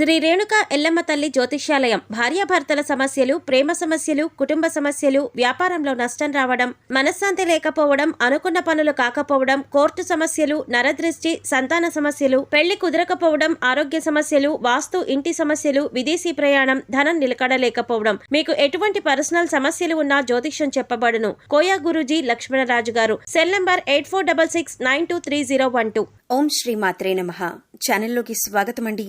శ్రీ రేణుక ఎల్లమ్మ తల్లి జ్యోతిష్యాలయం భార్యాభర్తల సమస్యలు, ప్రేమ సమస్యలు, కుటుంబ సమస్యలు, వ్యాపారంలో నష్టం రావడం, మనశ్శాంతి లేకపోవడం, అనుకున్న పనులు కాకపోవడం, కోర్టు సమస్యలు, నరదృష్టి, సంతాన సమస్యలు, పెళ్లి కుదరకపోవడం, ఆరోగ్య సమస్యలు, వాస్తు, ఇంటి సమస్యలు, విదేశీ ప్రయాణం, ధనం నిలకడలేకపోవడం, మీకు ఎటువంటి పర్సనల్ సమస్యలు ఉన్నా జ్యోతిష్యం చెప్పబడును. కోయా గురూజీ లక్ష్మణరాజు గారు. Cell number 8466923012. ఓం శ్రీ మాత్రే నమః. ఛానల్లోకి స్వాగతం అండి.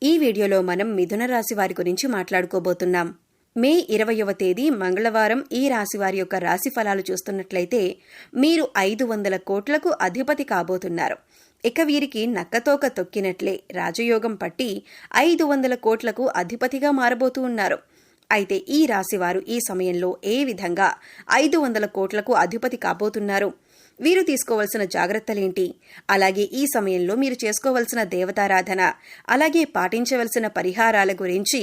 ఈ వీడియోలో మనం మిథున రాశి వారి గురించి మాట్లాడుకోబోతున్నాం. మే 20వ తేదీ మంగళవారం ఈ రాశి వారి యొక్క రాశి ఫలాలు చూస్తున్నట్లయితే మీరు 500 కోట్లకు అధిపతి కాబోతున్నారు. ఇక వీరికి నక్కతోక తొక్కినట్లే రాజయోగం పట్టి 500 కోట్లకు అధిపతిగా మారబోతూ ఉన్నారు. అయితే ఈ రాశివారు ఈ సమయంలో ఏ విధంగా 500 కోట్లకు అధిపతి కాబోతున్నారు, వీరు తీసుకోవలసిన జాగ్రత్తలేంటి, అలాగే ఈ సమయంలో మీరు చేసుకోవలసిన దేవతారాధన, అలాగే పాటించవలసిన పరిహారాల గురించి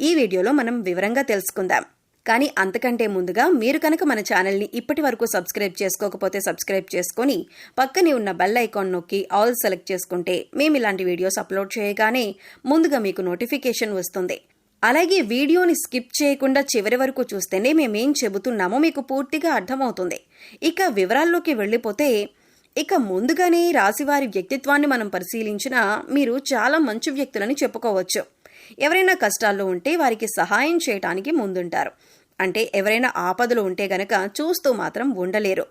ఈ వీడియోలో మనం వివరంగా తెలుసుకుందాం. కానీ అంతకంటే ముందుగా మీరు కనుక మన ఛానల్ని ఇప్పటి వరకు సబ్స్క్రైబ్ చేసుకోకపోతే సబ్స్క్రైబ్ చేసుకొని పక్కనే ఉన్న బెల్ ఐకాన్ నొక్కి ఆల్ సెలెక్ట్ చేసుకుంటే మేము ఇలాంటి వీడియోస్ అప్లోడ్ చేయగానే ముందుగా మీకు నోటిఫికేషన్ వస్తుంది. అలాగే వీడియోని స్కిప్ చేయకుండా చివరి వరకు చూస్తేనే మేమేం చెబుతున్నామో మీకు పూర్తిగా అర్థమవుతుంది. ఇక వివరాల్లోకి వెళ్ళిపోతే, ఇక ముందుగానే రాశివారి వ్యక్తిత్వాన్ని మనం పరిశీలించినా మీరు చాలా మంచి వ్యక్తులని చెప్పుకోవచ్చు. ఎవరైనా కష్టాల్లో ఉంటే వారికి సహాయం చేయటానికి ముందుంటారు. అంటే ఎవరైనా ఆపదలు ఉంటే గనక చూస్తూ మాత్రం ఉండలేరు.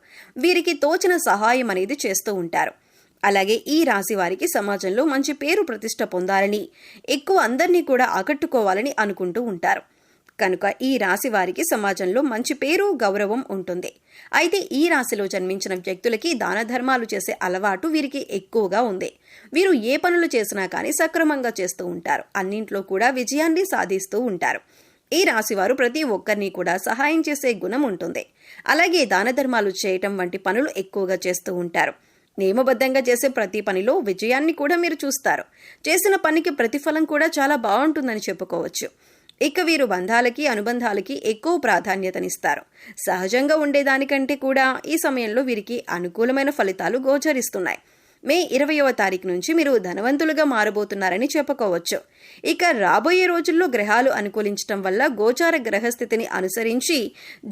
వీరికి తోచిన సహాయం అనేది చేస్తూ ఉంటారు. అలాగే ఈ రాశి వారికి సమాజంలో మంచి పేరు ప్రతిష్ట పొందాలని, ఎక్కువ అందరినీ కూడా ఆకట్టుకోవాలని అనుకుంటూ ఉంటారు. కనుక ఈ రాశి వారికి సమాజంలో మంచి పేరు, గౌరవం ఉంటుంది. అయితే ఈ రాశిలో జన్మించిన వ్యక్తులకి దాన ధర్మాలు చేసే అలవాటు వీరికి ఎక్కువగా ఉంది. వీరు ఏ పనులు చేసినా కానీ సక్రమంగా చేస్తూ ఉంటారు. అన్నింట్లో కూడా విజయాన్ని సాధిస్తూ ఉంటారు. ఈ రాశివారు ప్రతి ఒక్కరిని కూడా సహాయం చేసే గుణం ఉంటుంది. అలాగే దాన ధర్మాలు చేయటం వంటి పనులు ఎక్కువగా చేస్తూ ఉంటారు. నియమబద్ధంగా చేసే ప్రతి పనిలో విజయాన్ని కూడా మీరు చూస్తారు. చేసిన పనికి ప్రతిఫలం కూడా చాలా బాగుంటుందని చెప్పుకోవచ్చు. ఇక వీరు బంధాలకి, అనుబంధాలకి ఎక్కువ ప్రాధాన్యతనిస్తారు. సహజంగా ఉండేదానికంటే కూడా ఈ సమయంలో వీరికి అనుకూలమైన ఫలితాలు గోచరిస్తున్నాయి. మే 20వ తారీఖు నుంచి మీరు ధనవంతులుగా మారబోతున్నారని చెప్పుకోవచ్చు. ఇక రాబోయే రోజుల్లో గ్రహాలు అనుకూలించడం వల్ల గోచార గ్రహస్థితిని అనుసరించి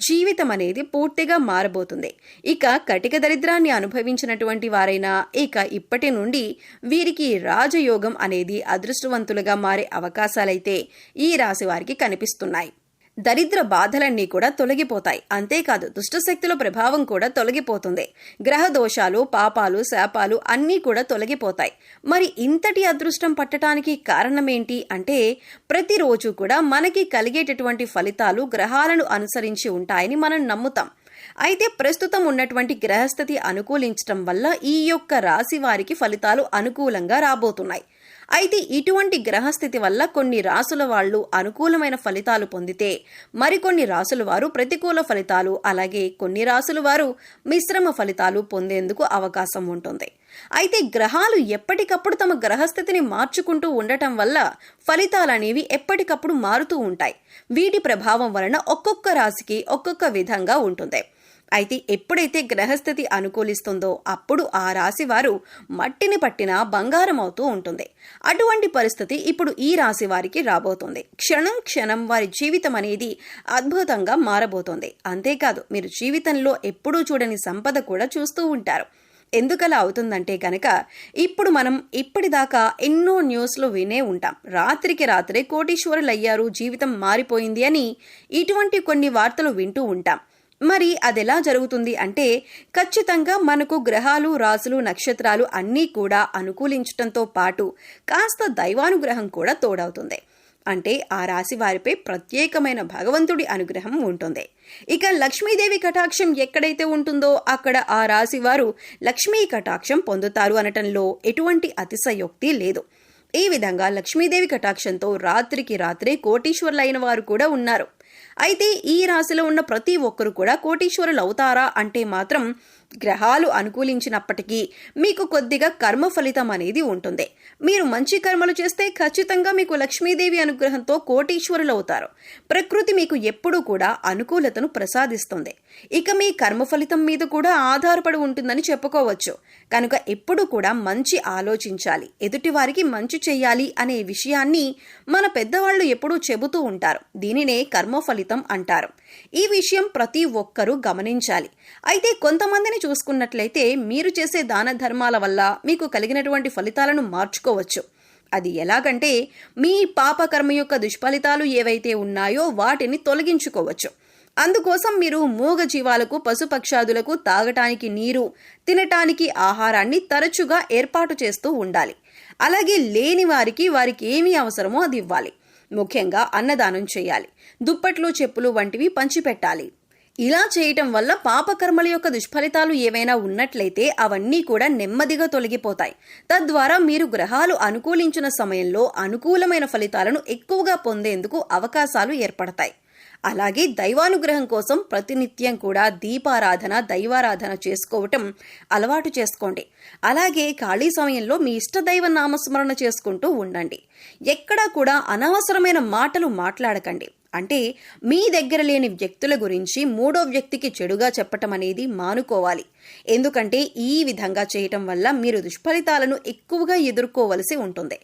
జీవితం అనేది పూర్తిగా మారబోతుంది. ఇక కటిక దరిద్రాన్ని అనుభవించినటువంటి వారైనా ఇక ఇప్పటి నుండి వీరికి రాజయోగం అనేది అదృష్టవంతులుగా మారే అవకాశాలైతే ఈ రాశి వారికి కనిపిస్తున్నాయి. దరిద్ర బాధలన్నీ కూడా తొలగిపోతాయి. అంతేకాదు దుష్టశక్తుల ప్రభావం కూడా తొలగిపోతుంది. గ్రహ దోషాలు, పాపాలు, శాపాలు అన్నీ కూడా తొలగిపోతాయి. మరి ఇంతటి అదృష్టం పట్టడానికి కారణమేంటి అంటే, ప్రతిరోజు కూడా మనకి కలిగేటటువంటి ఫలితాలు గ్రహాలను అనుసరించి ఉంటాయని మనం నమ్ముతాం. అయితే ప్రస్తుతం ఉన్నటువంటి గ్రహస్థితి అనుకూలించటం వల్ల ఈ యొక్క రాశి వారికి ఫలితాలు అనుకూలంగా రాబోతున్నాయి. అయితే ఇటువంటి గ్రహస్థితి వల్ల కొన్ని రాసుల వాళ్ళు అనుకూలమైన ఫలితాలు పొందితే, మరికొన్ని రాసుల వారు ప్రతికూల ఫలితాలు, అలాగే కొన్ని రాసుల వారు మిశ్రమ ఫలితాలు పొందేందుకు అవకాశం ఉంటుంది. అయితే గ్రహాలు ఎప్పటికప్పుడు తమ గ్రహస్థితిని మార్చుకుంటూ ఉండటం వల్ల ఫలితాలనేవి ఎప్పటికప్పుడు మారుతూ ఉంటాయి. వీటి ప్రభావం వలన ఒక్కొక్క రాశికి ఒక్కొక్క విధంగా ఉంటుంది. అయితే ఎప్పుడైతే గ్రహస్థితి అనుకూలిస్తుందో అప్పుడు ఆ రాశి వారు మట్టిని పట్టినా బంగారం అవుతూ ఉంటుంది. అటువంటి పరిస్థితి ఇప్పుడు ఈ రాశి వారికి రాబోతుంది. క్షణం క్షణం వారి జీవితం అనేది అద్భుతంగా మారబోతోంది. అంతేకాదు మీరు జీవితంలో ఎప్పుడూ చూడని సంపద కూడా చూస్తూ ఉంటారు. ఎందుకలా అవుతుందంటే కనుక, ఇప్పుడు మనం ఇప్పటిదాకా ఎన్నో న్యూస్లు వినే ఉంటాం. రాత్రికి రాత్రే కోటీశ్వరులయ్యారు, జీవితం మారిపోయింది అని ఇటువంటి కొన్ని వార్తలు వింటూ ఉంటాం. మరి అదెలా జరుగుతుంది అంటే, ఖచ్చితంగా మనకు గ్రహాలు, రాసులు, నక్షత్రాలు అన్నీ కూడా అనుకూలించటంతో పాటు కాస్త దైవానుగ్రహం కూడా తోడవుతుంది. అంటే ఆ రాశి వారిపై ప్రత్యేకమైన భగవంతుడి అనుగ్రహం ఉంటుంది. ఇక లక్ష్మీదేవి కటాక్షం ఎక్కడైతే ఉంటుందో అక్కడ ఆ రాశి వారు లక్ష్మీ కటాక్షం పొందుతారు అనటంలో ఎటువంటి అతిశయోక్తి లేదు. ఈ విధంగా లక్ష్మీదేవి కటాక్షంతో రాత్రికి రాత్రే కోటీశ్వరులైన వారు కూడా ఉన్నారు. అయితే ఈ రాశిలో ఉన్న ప్రతి ఒక్కరు కూడా కోటీశ్వరులు అవుతారా అంటే మాత్రం గ్రహాలు అనుకూలించినప్పటికీ మీకు కొద్దిగా కర్మ ఫలితం అనేది ఉంటుంది. మీరు మంచి కర్మలు చేస్తే ఖచ్చితంగా మీకు లక్ష్మీదేవి అనుగ్రహంతో కోటీశ్వరులవుతారు. ప్రకృతి మీకు ఎప్పుడూ కూడా అనుకూలతను ప్రసాదిస్తుంది. ఇక మీ కర్మ ఫలితం మీద కూడా ఆధారపడి ఉంటుందని చెప్పుకోవచ్చు. కనుక ఎప్పుడూ కూడా మంచి ఆలోచించాలి, ఎదుటివారికి మంచి చెయ్యాలి అనే విషయాన్ని మన పెద్దవాళ్ళు ఎప్పుడూ చెబుతూ ఉంటారు. దీనినే కర్మ ఫలితం అంటారు. ఈ విషయం ప్రతి ఒక్కరూ గమనించాలి. అయితే కొంతమందిని చూసుకున్నట్లయితే మీరు చేసే దాన ధర్మాల వల్ల మీకు కలిగినటువంటి ఫలితాలను మార్చుకోవచ్చు. అది ఎలాగంటే మీ పాపకర్మ యొక్క దుష్ఫలితాలు ఏవైతే ఉన్నాయో వాటిని తొలగించుకోవచ్చు. అందుకోసం మీరు మూగ జీవాలకు, పశుపక్షాదులకు తాగటానికి నీరు, తినటానికి ఆహారాన్ని తరచుగా ఏర్పాటు చేస్తూ ఉండాలి. అలాగే లేని వారికి ఏమి అవసరమో అది ఇవ్వాలి. ముఖ్యంగా అన్నదానం చేయాలి. దుప్పట్లు, చెప్పులు వంటివి పంచిపెట్టాలి. ఇలా చేయటం వల్ల పాపకర్మల యొక్క దుష్ఫలితాలు ఏవైనా ఉన్నట్లయితే అవన్నీ కూడా నెమ్మదిగా తొలగిపోతాయి. తద్వారా మీరు గ్రహాలు అనుకూలించిన సమయంలో అనుకూలమైన ఫలితాలను ఎక్కువగా పొందేందుకు అవకాశాలు ఏర్పడతాయి. అలాగే దైవానుగ్రహం కోసం ప్రతినిత్యం కూడా దీపారాధన, దైవారాధన చేసుకోవటం అలవాటు చేసుకోండి. అలాగే ఖాళీ సమయంలో మీ ఇష్టదైవ నామస్మరణ చేసుకుంటూ ఉండండి. ఎక్కడా కూడా అనవసరమైన మాటలు మాట్లాడకండి. అంటే మీ దగ్గర లేని వ్యక్తుల గురించి మూడో వ్యక్తికి చెడుగా చెప్పటం అనేది మానుకోవాలి. ఎందుకంటే ఈ విధంగా చేయటం వల్ల మీరు దుష్ఫలితాలను ఎక్కువగా ఎదుర్కోవలసి ఉంటుంది.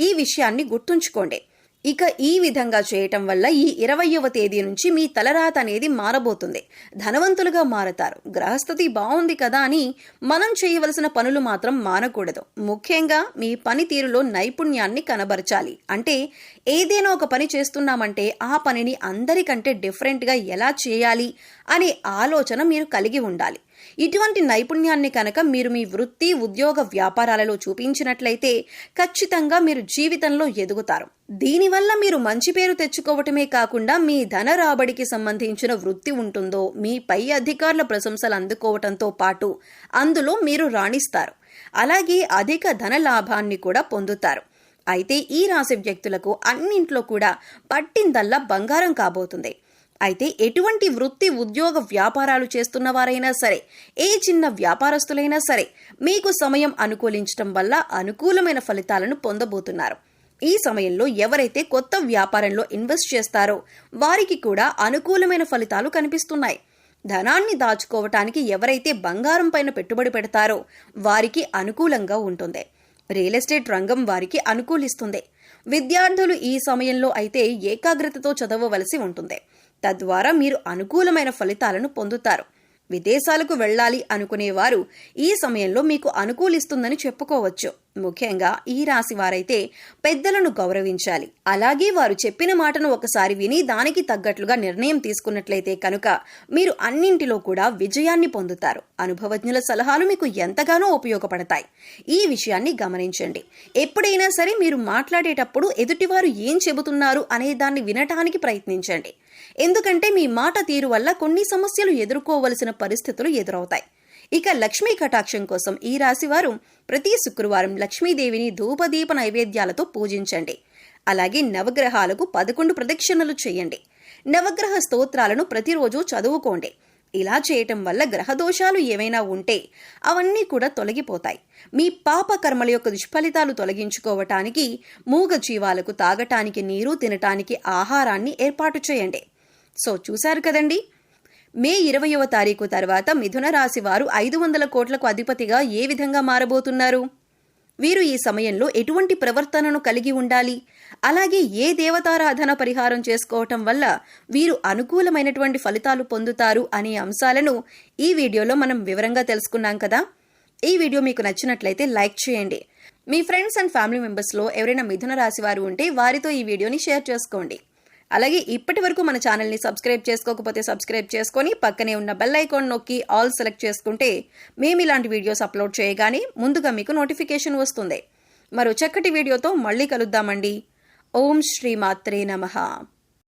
ఈ విషయాన్ని గుర్తుంచుకోండి. ఇక ఈ విధంగా చేయటం వల్ల ఈ 20వ తేదీ నుంచి మీ తలరాత అనేది మారబోతుంది. ధనవంతులుగా మారతారు. గ్రహస్థితి బాగుంది కదా అని మనం చేయవలసిన పనులు మాత్రం మానకూడదు. ముఖ్యంగా మీ పనితీరులో నైపుణ్యాన్ని కనబరచాలి. అంటే ఏదైనా ఒక పని చేస్తున్నామంటే ఆ పనిని అందరికంటే డిఫరెంట్గా ఎలా చేయాలి అనే ఆలోచన మీరు కలిగి ఉండాలి. ఇటువంటి నైపుణ్యాన్ని కనుక మీరు మీ వృత్తి, ఉద్యోగ, వ్యాపారాలలో చూపించినట్లయితే ఖచ్చితంగా మీరు జీవితంలో ఎదుగుతారు. దీనివల్ల మీరు మంచి పేరు తెచ్చుకోవటమే కాకుండా మీ ధన రాబడికి సంబంధించిన వృత్తి ఉంటుందో మీ పై అధికారుల ప్రశంసలు అందుకోవటంతో పాటు అందులో మీరు రాణిస్తారు. అలాగే అధిక ధన లాభాన్ని కూడా పొందుతారు. అయితే ఈ రాశి వ్యక్తులకు అన్నింట్లో కూడా పట్టిందల్లా బంగారం కాబోతుంది. అయితే ఎటువంటి వృత్తి, ఉద్యోగ, వ్యాపారాలు చేస్తున్న వారైనా సరే, ఏ చిన్న వ్యాపారస్తులైనా సరే మీకు సమయం అనుకూలించడం వల్ల అనుకూలమైన ఫలితాలను పొందబోతున్నారు. ఈ సమయంలో ఎవరైతే కొత్త వ్యాపారంలో ఇన్వెస్ట్ చేస్తారో వారికి కూడా అనుకూలమైన ఫలితాలు కనిపిస్తున్నాయి. ధనాన్ని దాచుకోవటానికి ఎవరైతే బంగారం పైన పెట్టుబడి పెడతారో వారికి అనుకూలంగా ఉంటుంది. రియల్ ఎస్టేట్ రంగం వారికి అనుకూలిస్తుంది. విద్యార్థులు ఈ సమయంలో అయితే ఏకాగ్రతతో చదవవలసి ఉంటుంది. తద్వారా మీరు అనుకూలమైన ఫలితాలను పొందుతారు. విదేశాలకు వెళ్ళాలి అనుకునేవారు ఈ సమయంలో మీకు అనుకూలిస్తుందని చెప్పుకోవచ్చు. ముఖ్యంగా ఈ రాశి వారైతే పెద్దలను గౌరవించాలి. అలాగే వారు చెప్పిన మాటను ఒకసారి విని దానికి తగ్గట్లుగా నిర్ణయం తీసుకున్నట్లయితే కనుక మీరు అన్నింటిలో కూడా విజయాన్ని పొందుతారు. అనుభవజ్ఞుల సలహాలు మీకు ఎంతగానో ఉపయోగపడతాయి. ఈ విషయాన్ని గమనించండి. ఎప్పుడైనా సరే మీరు మాట్లాడేటప్పుడు ఎదుటివారు ఏం చెబుతున్నారు అనే దాన్ని వినటానికి ప్రయత్నించండి. ఎందుకంటే మీ మాట తీరు వల్ల కొన్ని సమస్యలు ఎదుర్కోవలసిన పరిస్థితులు ఎదురవుతాయి. ఇక లక్ష్మీ కటాక్షం కోసం ఈ రాశివారు ప్రతి శుక్రవారం లక్ష్మీదేవిని ధూపదీప నైవేద్యాలతో పూజించండి. అలాగే నవగ్రహాలకు 11 ప్రదక్షిణలు చేయండి. నవగ్రహ స్తోత్రాలను ప్రతిరోజు చదువుకోండి. ఇలా చేయటం వల్ల గ్రహదోషాలు ఏవైనా ఉంటే అవన్నీ కూడా తొలగిపోతాయి. మీ పాప కర్మల యొక్క దుష్ఫలితాలు తొలగించుకోవటానికి మూగ జీవాలకు తాగటానికి నీరు, తినటానికి ఆహారాన్ని ఏర్పాటు చేయండి. సో చూశారు కదండి, మే 20వ తారీఖు తర్వాత మిథున రాశి వారు 500 కోట్లకు అధిపతిగా ఏ విధంగా మారబోతున్నారు? వీరు ఈ సమయంలో ఎటువంటి ప్రవర్తనను కలిగి ఉండాలి? అలాగే ఏ దేవతారాధన పరిహారం చేసుకోవటం వల్ల వీరు అనుకూలమైనటువంటి ఫలితాలు పొందుతారు అనే అంశాలను ఈ వీడియోలో మనం వివరంగా తెలుసుకున్నాం కదా. ఈ వీడియో మీకు నచ్చినట్లయితే లైక్ చేయండి. మీ ఫ్రెండ్స్ అండ్ ఫ్యామిలీ మెంబర్స్లో ఎవరైనా మిథున రాశి వారు ఉంటే వారితో ఈ వీడియోని షేర్ చేసుకోండి. అలాగే ఇప్పటి వరకు మన ఛానల్ని సబ్స్క్రైబ్ చేసుకోకపోతే సబ్స్క్రైబ్ చేసుకొని పక్కనే ఉన్న బెల్ ఐకాన్ నొక్కి ఆల్ సెలెక్ట్ చేసుకుంటే మేము ఇలాంటి వీడియోస్ అప్లోడ్ చేయగానే ముందుగా మీకు నోటిఫికేషన్ వస్తుంది. మరో చక్కటి వీడియోతో మళ్ళీ కలుద్దామండి. ఓం శ్రీ మాత్రే నమః.